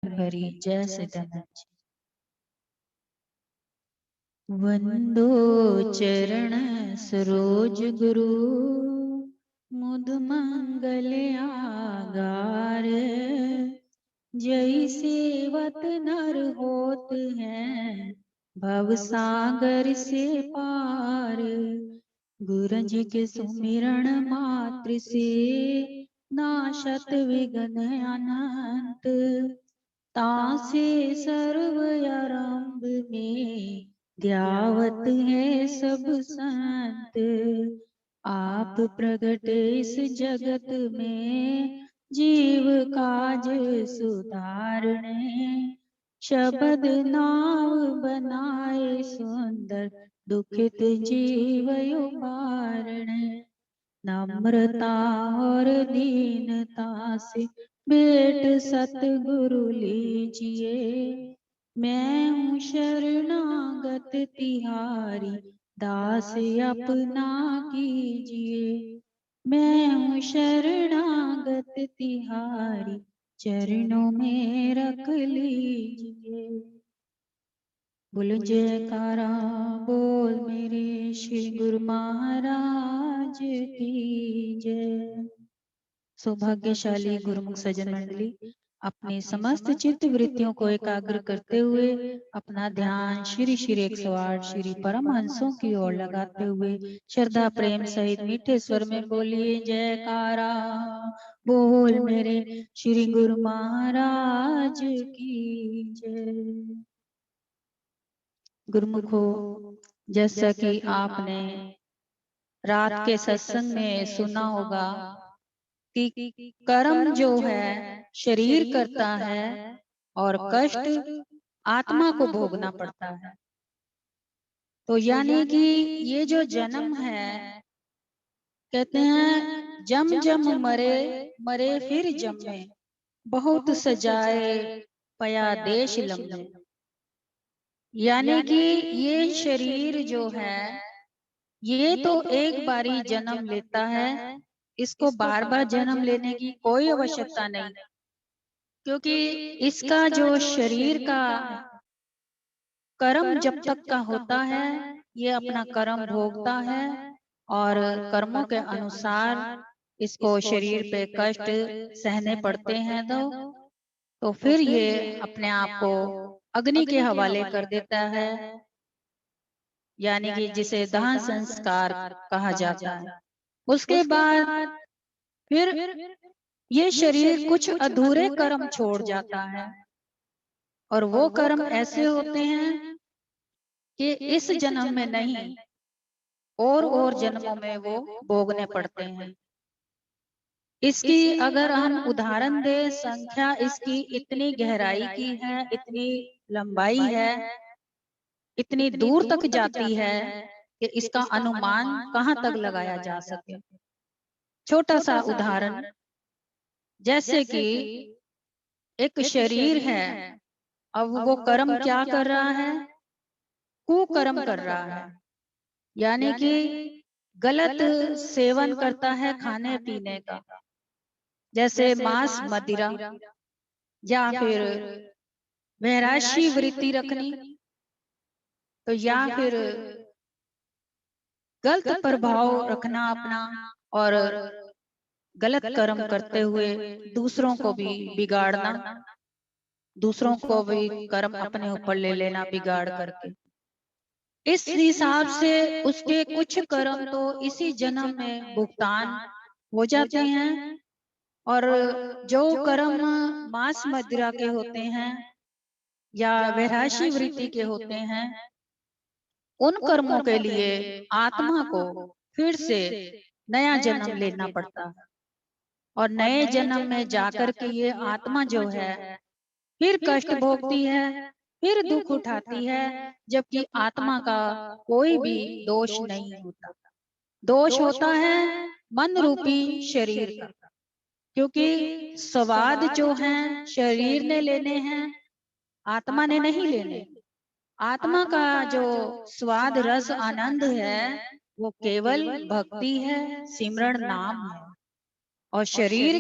भरी जय सदानंद। वंदो चरण सरोज गुरु, मुद मंगल आगार। जय सेवत नर होत हैं, भव सागर से पार। गुरज के सुमिरन मात्र से, नाशत विघ्न अनंत। तासे सर्व आरंभ में, ध्यावत है सब संत। आप प्रगटे इस जगत में, जीव काज सुधारणे। शबद नाव बनाए सुंदर, दुखित जीव उबारणे। नम्रता और दीनता से भेंट सतगुरु लीजिए। मैं हूँ शरणागत तिहारी, दास अपना कीजिए। मैं हूँ शरणागत तिहारी, चरणों में रख लीजिए। बोलो जयकारा बोल मेरे श्री गुरु महाराज की जय। सौभाग्यशाली गुरुमुख सज्जन मंडली, अपनी समस्त चित्त वृत्तियों को एकाग्र करते हुए अपना ध्यान श्री श्री 108 श्री परमहंसों की ओर लगाते हुए श्रद्धा प्रेम सहित मीठे स्वर में बोलिए जयकारा बोल मेरे श्री गुरु महाराज की जय। गुरुमुखो, जैसा कि आपने रात के सत्संग में सुना होगा कि कर्म जो है शरीर करता है और कष्ट आत्मा को भोगना पड़ता है। तो यानी कि ये जो जन्म है, कहते हैं जम जम मरे मरे फिर जमे, बहुत सजाए पया देश लम्हे। यानी कि ये शरीर जो है, ये तो एक बारी जन्म लेता है, इसको बार बार जन्म लेने की कोई आवश्यकता नहीं, क्योंकि इसका जो शरीर का कर्म जब तक का होता है, ये अपना कर्म भोगता है और कर्मों के अनुसार इसको शरीर पे कष्ट सहने पड़ते हैं। तो फिर ये अपने आप को अग्नि के हवाले कर देता है, यानी कि जिसे दाह संस्कार कहा जाता है। उसके बाद फिर ये शरीर कुछ अधूरे कर्म छोड़ जाता है, और वो कर्म ऐसे होते हैं कि इस जन्म में नहीं और जन्मों में वो भोगने पड़ते हैं। इसकी अगर हम उदाहरण दें, संख्या इसकी इतनी गहराई की है, इतनी लंबाई है, इतनी दूर तक जाती है कि इसका अनुमान कहाँ तक लगाया जा सके। छोटा सा उदाहरण, जैसे कि एक शरीर है, अब वो कर्म क्या कर रहा है? कुकर्म कर रहा है, यानी कि गलत सेवन करता है खाने पीने का, जैसे मांस मदिरा, या फिर वैराशी वृत्ति रखनी, तो या फिर गलत प्रभाव रखना अपना, और गलत कर्म करते हुए दूसरों को भी बिगाड़ना, दूसरों को भी कर्म अपने ऊपर ले लेना बिगाड़ करके। इस हिसाब से उसके कुछ कर्म तो इसी जन्म में भुगतान हो जाते हैं, और जो कर्म मांस मदिरा के होते हैं या वैराशी वृत्ति के होते हैं, उन कर्मों के लिए आत्मा को फिर से नया जन्म लेना पड़ता है, और नए जन्म में जाकर के ये आत्मा जो है फिर कष्ट भोगती है, फिर दुख उठाती है, जबकि आत्मा का कोई भी दोष नहीं होता। दोष होता है मन रूपी शरीर का, क्योंकि स्वाद जो है शरीर ने लेने हैं, आत्मा ने नहीं लेने। आत्मा का जो स्वाद रस आनंद है, वो केवल भक्ति है, सिमरण नाम है। और शरीर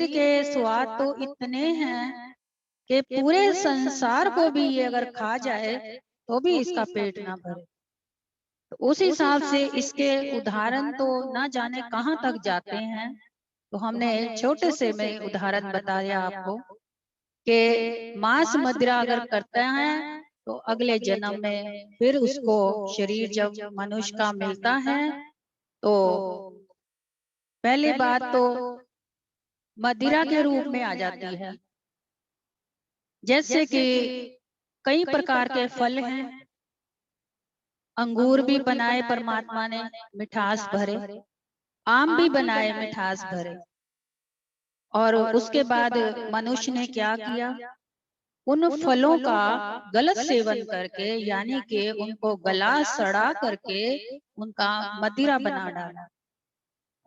के स्वाद तो इतने हैं कि पूरे संसार को भी ये अगर खा जाए तो भी इसका पेट ना भरे। तो उस हिसाब से इसके उदाहरण तो ना जाने कहाँ तक जाते हैं। तो हमने छोटे से में उदाहरण बताया आपको कि मांस मदिरा अगर करते हैं तो अगले जन्म में फिर उसको शरीर जब मनुष्य का मिलता है तो पहली बात तो मदिरा के रूप में आ जाती है। जैसे कि कई प्रकार के फल हैं, अंगूर भी बनाए परमात्मा ने मिठास भरे, आम भी बनाए मिठास भरे, और उसके बाद मनुष्य ने क्या किया, उन फलों का गलत सेवन करके यानी कि उनको गला सड़ा करके उनका मदिरा बना डाला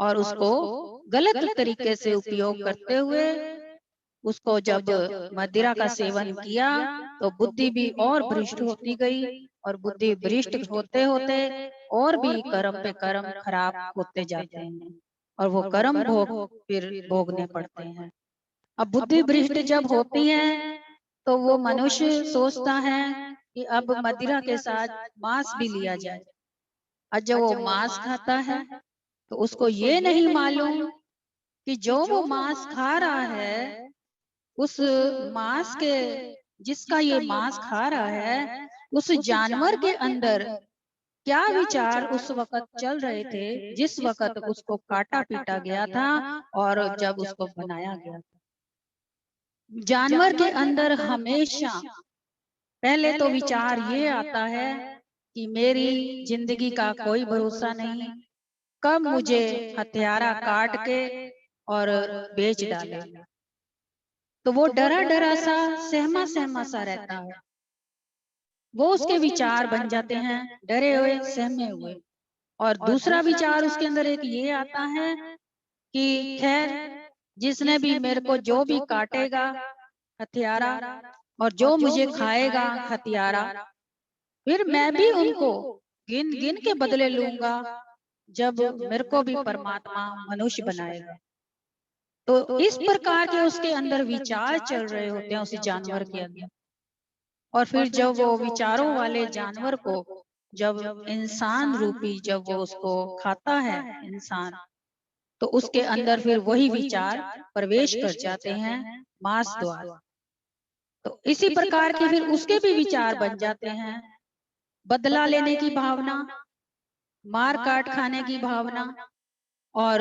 और उसको गलत तरीके से उपयोग करते हुए उसको जब मदिरा का सेवन किया तो बुद्धि भी और भ्रष्ट होती गई, और बुद्धि भ्रष्ट होते होते और भी कर्म पे कर्म खराब होते जाते हैं और वो कर्म भोग फिर भोगने पड़ते हैं। अब बुद्धि भ्रष्ट जब होती है तो वो मनुष्य सोचता है कि अब मदिरा के साथ मांस भी लिया जाए। और जब वो मांस खाता है तो उसको ये नहीं मालूम कि जो वो मांस खा रहा है उस मांस के, जिसका ये मांस खा रहा है, उस जानवर के अंदर क्या विचार उस वक्त चल रहे थे जिस वक्त उसको काटा पीटा गया था और जब उसको बनाया गया था। जानवर के अंदर हमेशा पहले तो विचार ये आता है कि मेरी जिंदगी का कोई भरोसा नहीं, कब मुझे हत्यारा काट के और बेच डालेगा। तो वो डरा डरा सा सहमा सहमा सा रहता है, वो उसके विचार बन जाते हैं डरे हुए सहमे हुए। और दूसरा विचार उसके अंदर एक ये आता है कि खैर जिसने भी मेरे को जो भी काटेगा हत्यारा और जो मुझे खाएगा हत्यारा, फिर मैं भी उनको गिन गिन के बदले लूंगा जब मेरे को भी परमात्मा मनुष्य बनाएगा। तो इस प्रकार के उसके अंदर विचार चल रहे होते हैं उस जानवर के अंदर। और फिर जब वो विचारों वाले जानवर को जब इंसान रूपी जब वो उसको खाता है इंसान, तो उसके अंदर फिर वही विचार प्रवेश कर जाते हैं मांस द्वारा। तो इसी प्रकार के फिर उसके भी विचार बन जाते हैं, बदला लेने की भावना, मार काट खाने की भावना और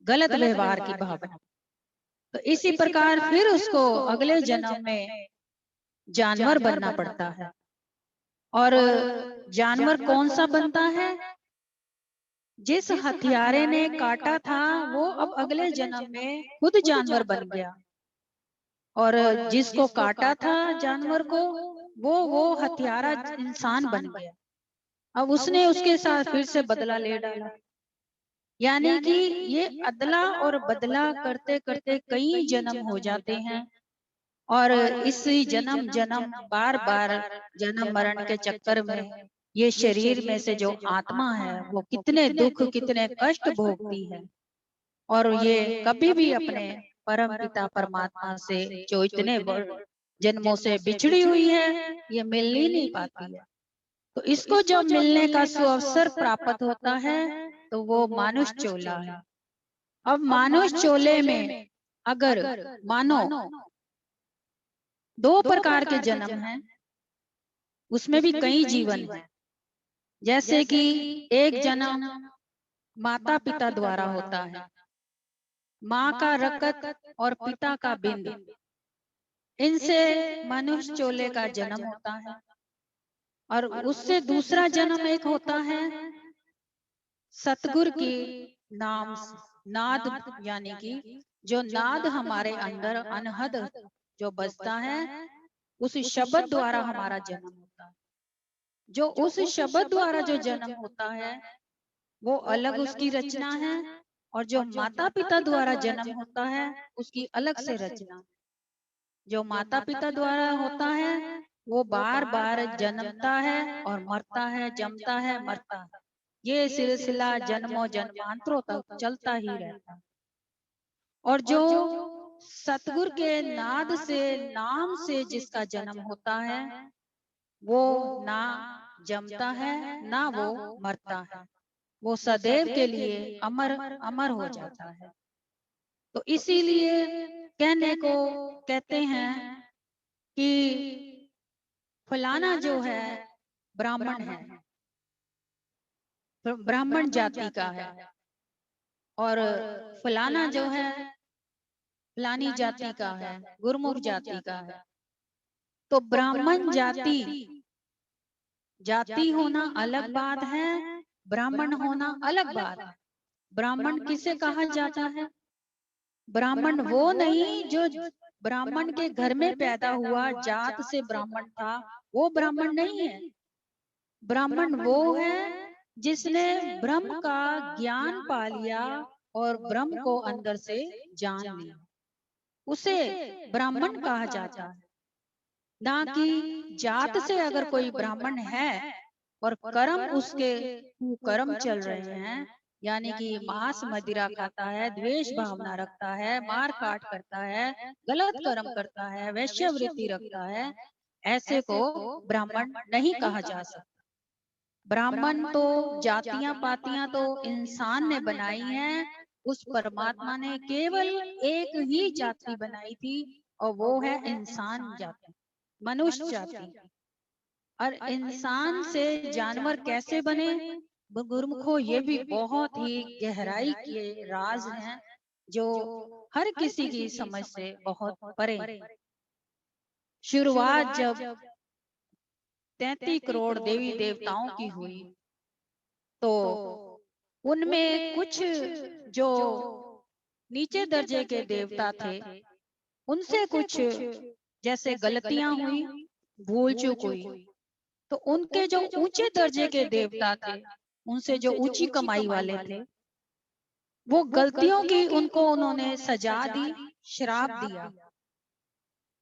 गलत व्यवहार की भावना। तो इसी प्रकार फिर उसको अगले जन्म में जानवर बनना पड़ता है। और जानवर कौन सा बनता है, जिस हत्यारे ने काटा था वो अब अगले जन्म में खुद जानवर बन गया, और जिसको काटा था जानवर को वो हत्यारा इंसान बन गया। अब उसने उसके साथ फिर से बदला ले डाला। यानी कि ये अदला और बदला करते करते कई जन्म हो जाते हैं, और इस जन्म जन्म बार बार जन्म मरण के चक्कर में ये शरीर में से जो आत्मा है वो कितने दुख कितने कष्ट भोगती है, और ये कभी भी अपने परम पिता परमात्मा से जो इतने जन्मों से बिछड़ी हुई है ये मिल ही नहीं पाती है। तो इसको जब मिलने का सुअवसर प्राप्त होता है तो वो मानुष चोला है। अब मानुष चोले में अगर मानो दो प्रकार के जन्म हैं, उसमें भी कई जीवन है। जैसे कि एक जन्म माता पिता द्वारा होता है, माँ का रकत और पिता का बिंद, इनसे मनुष्य चोले का जन्म होता है। और उससे दूसरा जन्म एक होता है सतगुरु की नाम नाद, यानी कि जो नाद हमारे अंदर अनहद जो बजता है उस शब्द द्वारा हमारा जन्म होता है। जो उस शब्द द्वारा जो जन्म होता है वो अलग उसकी रचना है, और जो माता पिता द्वारा जन्म होता है उसकी अलग से रचना। जो माता पिता द्वारा होता है वो बार बार जन्मता है और मरता है, जमता है मरता है, ये सिलसिला जन्मों जन्मांतरों तक चलता ही रहता है। और जो सतगुरु के नाद से, नाम से जिसका जन्म होता है, वो ना जमता है ना वो मरता है, वो सदैव के लिए अमर अमर हो जाता है। तो इसीलिए कहने को कहते हैं कि फलाना जो है ब्राह्मण है, ब्राह्मण जाति का है, और फलाना जो है फलानी जाति का है, गुरमुख जाति का है। तो ब्राह्मण जाति, जाति होना अलग बात है, ब्राह्मण होना अलग बात है। ब्राह्मण किसे कहा जाता है? ब्राह्मण वो नहीं जो ब्राह्मण के घर में पैदा हुआ, जात से ब्राह्मण था, वो ब्राह्मण नहीं है। ब्राह्मण वो है जिसने ब्रह्म का ज्ञान पा लिया और ब्रह्म को अंदर से जान लिया, उसे ब्राह्मण कहा जाता है। ना कि जात से अगर कोई ब्राह्मण है और कर्म उसके कुकर्म चल रहे हैं, यानी कि मांस मदिरा खाता है, द्वेष भावना रखता है, मार काट करता है, गलत कर्म करता है, वैश्यवृत्ति रखता है, ऐसे को ब्राह्मण नहीं कहा जा सकता। ब्राह्मण तो जातियां पातियां तो इंसान ने बनाई हैं, उस परमात्मा ने केवल एक ही जाति बनाई थी, और वो है इंसान जाति, मनुष्य जाति। और इंसान से जानवर कैसे बने, गुरुमुखो, ये भी बहुत ही गहराई के राज हैं जो हर किसी की समझ से बहुत परे। शुरुआत जब 33 करोड़ देवी देवताओं की हुई, तो उनमें कुछ जो नीचे दर्जे के देवता थे, उनसे कुछ जैसे गलतियां हुई, भूल चूक हुई, तो उनके जो ऊंचे दर्जे के देवता थे, उनसे जो ऊंची कमाई वाले थे, वो गलतियों की उनको उन्होंने सजा दी, श्राप दिया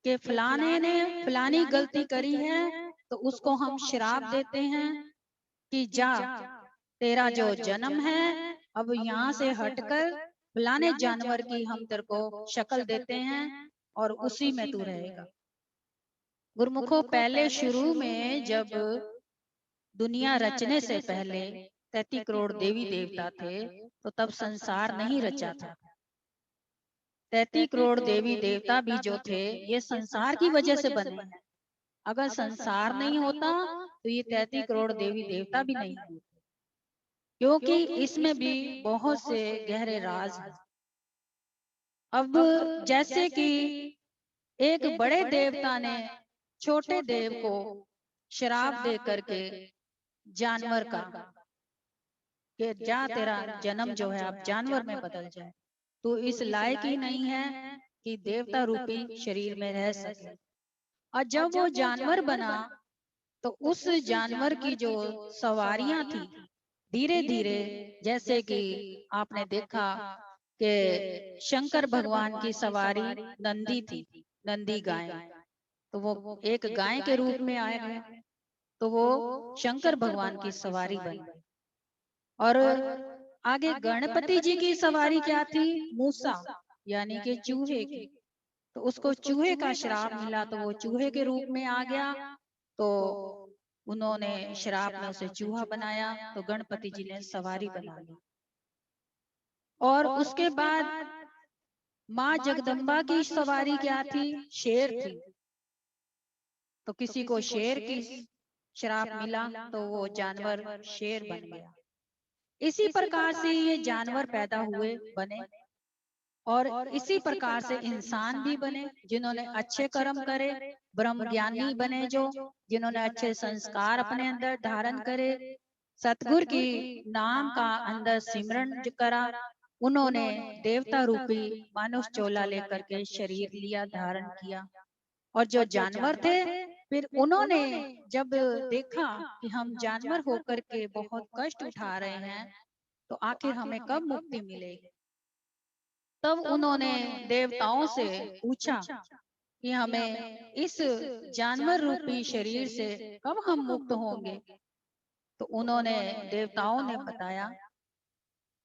कि फलाने ने फलानी गलती करी है, तो उसको हम श्राप देते हैं कि जा, तेरा जो जन्म है अब यहाँ से हटकर फलाने जानवर की हम तेरे को शक्ल देते हैं और उसी में तू रहेगा। गुरुमुखों, पहले शुरू में जब दुनिया रचने से पहले 33 करोड़ देवी देवता थे, तो तब संसार नहीं रचा था। 33 करोड़ देवी देवता भी जो थे, ये संसार की वजह से बने हैं। अगर संसार नहीं होता तो ये 33 करोड़ देवी देवता भी नहीं होते, क्योंकि इसमें भी बहुत से गहरे राज हैं। अब जैसे कि एक बड़े देवता ने छोटे देव को श्राप दे करके जानवर का कि जा, तेरा जन्म जो है अब जानवर में बदल जाए, तो इस लायक ही नहीं है कि देवता रूपी शरीर में रह सके। और जब वो जानवर बना, तो उस जानवर की जो सवारियां थी, धीरे धीरे, जैसे कि आपने देखा कि शंकर भगवान की सवारी नंदी थी, नंदी गाय, तो वो एक गाय के रूप में आए गए, तो वो शंकर भगवान की सवारी बन गई। और आगे गणपति जी की सवारी क्या थी? मूसा, यानी कि चूहे की। तो उसको चूहे का श्राप मिला, तो वो चूहे के रूप में आ गया, तो उन्होंने श्राप में उसे चूहा बनाया, तो गणपति जी ने सवारी बना ली। और उसके बाद माँ जगदम्बा की सवारी क्या थी? शेर थी। तो किसी को शेर की श्राप मिला, तो वो जानवर शेर बन गया। इसी प्रकार से ये जानवर पैदा हुए, बने, और इसी प्रकार से इंसान भी बने, जिन्होंने अच्छे कर्म करे, ब्रह्म ज्ञानी बने, जो जिन्होंने अच्छे संस्कार अपने अंदर धारण करे, सतगुरु की नाम का अंदर सिमरन करा, उन्होंने देवता रूपी मानुष चोला लेकर के शरीर लिया, धारण किया। और जो जानवर थे, फिर उन्होंने जब देखा कि हम जानवर होकर के बहुत कष्ट उठा रहे हैं, तो आखिर हमें कब मुक्ति मिलेगी, तब उन्होंने देवताओं से पूछा कि हमें इस जानवर रूपी शरीर से कब हम मुक्त होंगे। तो उन्होंने, देवताओं ने बताया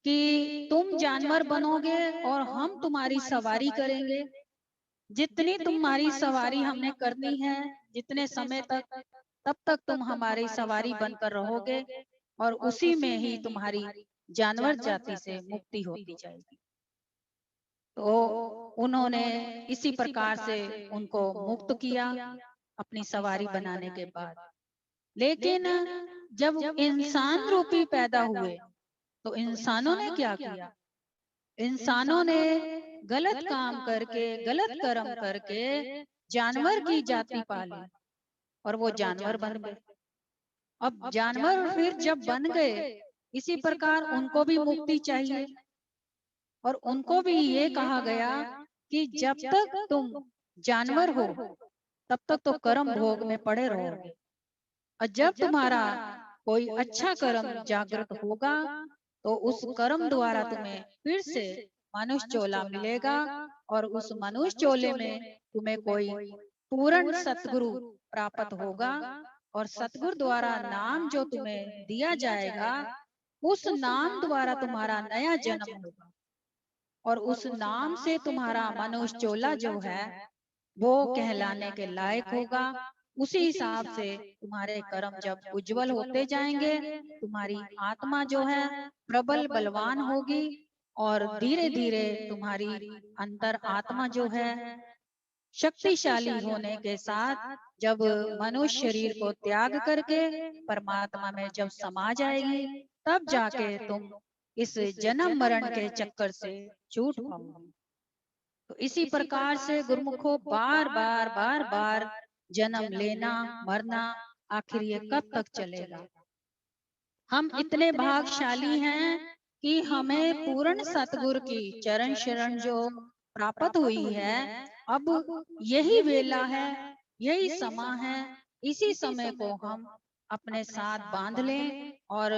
कि तुम जानवर बनोगे और हम तुम्हारी सवारी करेंगे, जितनी तुम्हारी सवारी हमने करनी है, जितने समय तक, तब तक तुम हमारी सवारी बनकर रहोगे और उसी में ही तुम्हारी जानवर जाति से मुक्ति होती जाएगी। तो उन्होंने इसी प्रकार से उनको मुक्त किया अपनी सवारी बनाने के बाद। लेकिन जब इंसान रूपी पैदा हुए तो इंसानों ने क्या किया? इंसानों ने गलत काम करके, गलत कर्म करके जानवर की जाति पाली और वो जानवर बन गए। अब जानवर फिर जब बन गए, इसी प्रकार उनको भी मुक्ति चाहिए और उनको भी ये कहा गया कि जब तक तुम जानवर हो तब तक तो कर्म भोग में पड़े रहोगे, और जब तुम्हारा कोई अच्छा कर्म जागृत होगा तो उस कर्म द्वारा तुम्हें फिर से मनुष्य चोला मिलेगा और उस मनुष्य चोले में तुम्हें कोई पूर्ण सतगुरु प्राप्त होगा और सतगुरु द्वारा नाम जो तुम्हें दिया जाएगा, उस नाम द्वारा तुम्हारा नया जन्म होगा और उस नाम से तुम्हारा मनुष्य चोला जो है वो कहलाने के लायक होगा। उसी हिसाब से तुम्हारे कर्म जब उज्जवल होते जाएंगे, तुम्हारी आत्मा जो है प्रबल बलवान होगी और धीरे धीरे तुम्हारी अंतर आत्मा जो है शक्तिशाली होने के साथ जब मनुष्य शरीर को त्याग करके परमात्मा में जब समा जाएगी, तब जाके तुम इस जन्म मरण के चक्कर से छूट पाओगे। तो इसी प्रकार से गुरुमुखों बार बार बार बार जन्म लेना मरना, आखिर ये कब तक चलेगा? हम इतने भाग्यशाली हैं कि हमें पूर्ण सतगुरु की चरण शरण जो प्राप्त हुई है। अब यही वेला है, यही समय है, इसी समय को हम अपने साथ बांध लें और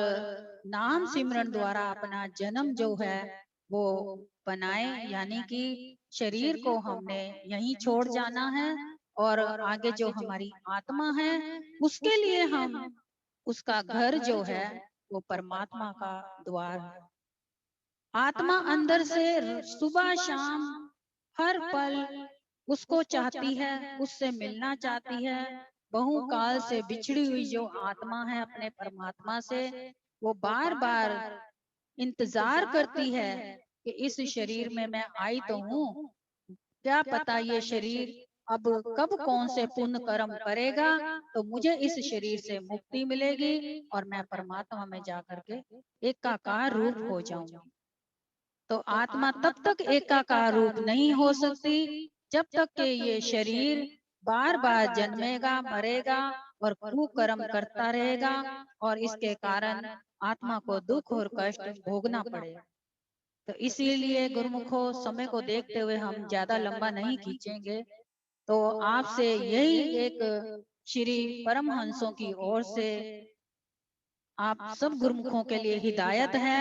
नाम सिमरन द्वारा अपना जन्म जो है वो बनाए, यानी कि शरीर को हमने यहीं छोड़ जाना है और आगे जो हमारी आत्मा है उसके लिए हम उसका घर जो है वो परमात्मा का द्वार है। आत्मा अंदर से सुबह शाम हर पल उसको चाहती है, उससे मिलना चाहती है। बहुकाल से बिछड़ी हुई जो आत्मा है अपने परमात्मा से, वो बार बार इंतजार करती है कि इस शरीर में मैं आई तो हूँ, क्या पता ये शरीर अब कब कौन से पुण्य कर्म करेगा तो मुझे इस शरीर से मुक्ति मिलेगी और मैं परमात्मा में जाकर के एकाकार रूप हो जाऊंगी। तो आत्मा तब तक एकाकार रूप नहीं हो सकती जब तक कि ये शरीर बार बार जन्मेगा मरेगा और कुकर्म करता रहेगा और इसके कारण आत्मा को दुख और कष्ट भोगना पड़ेगा। तो इसीलिए गुरुमुखों समय को देखते हुए हम ज्यादा लंबा नहीं खींचेंगे। तो आपसे यही एक श्री परमहंसों की ओर से आप सब गुरुमुखों के लिए हिदायत है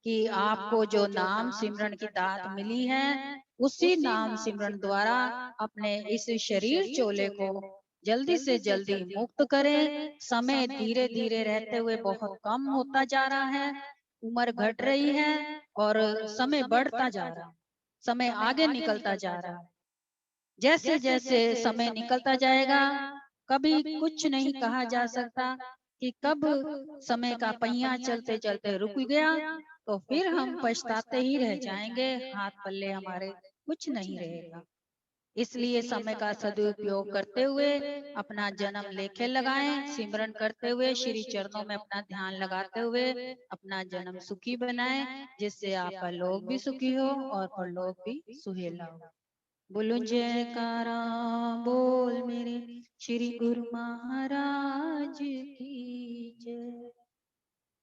कि आपको जो नाम सिमरन की दात मिली है उसी नाम सिमरन द्वारा अपने इस शरीर चोले को जल्दी से जल्दी मुक्त करें। समय धीरे धीरे रहते हुए बहुत कम होता जा रहा है, उम्र घट रही है और समय बढ़ता जा रहा है, समय आगे निकलता जा रहा है। जैसे जैसे समय निकलता जाएगा कभी कुछ नहीं कहा जा सकता कि कब समय का पहिया चलते चलते रुक गया तो फिर हम पछताते ही रह जाएंगे, हाथ पल्ले हमारे कुछ नहीं रहेगा। इसलिए समय का सदुपयोग करते हुए अपना जन्म लेखे लगाएं, सिमरन करते हुए श्री चरणों में अपना ध्यान लगाते हुए अपना जन्म सुखी बनाएं, जिससे आपका लोक भी सुखी हो और परलोक भी सुहेला हो। बोलो जयकारा बोल मेरे श्री गुरु महाराज की।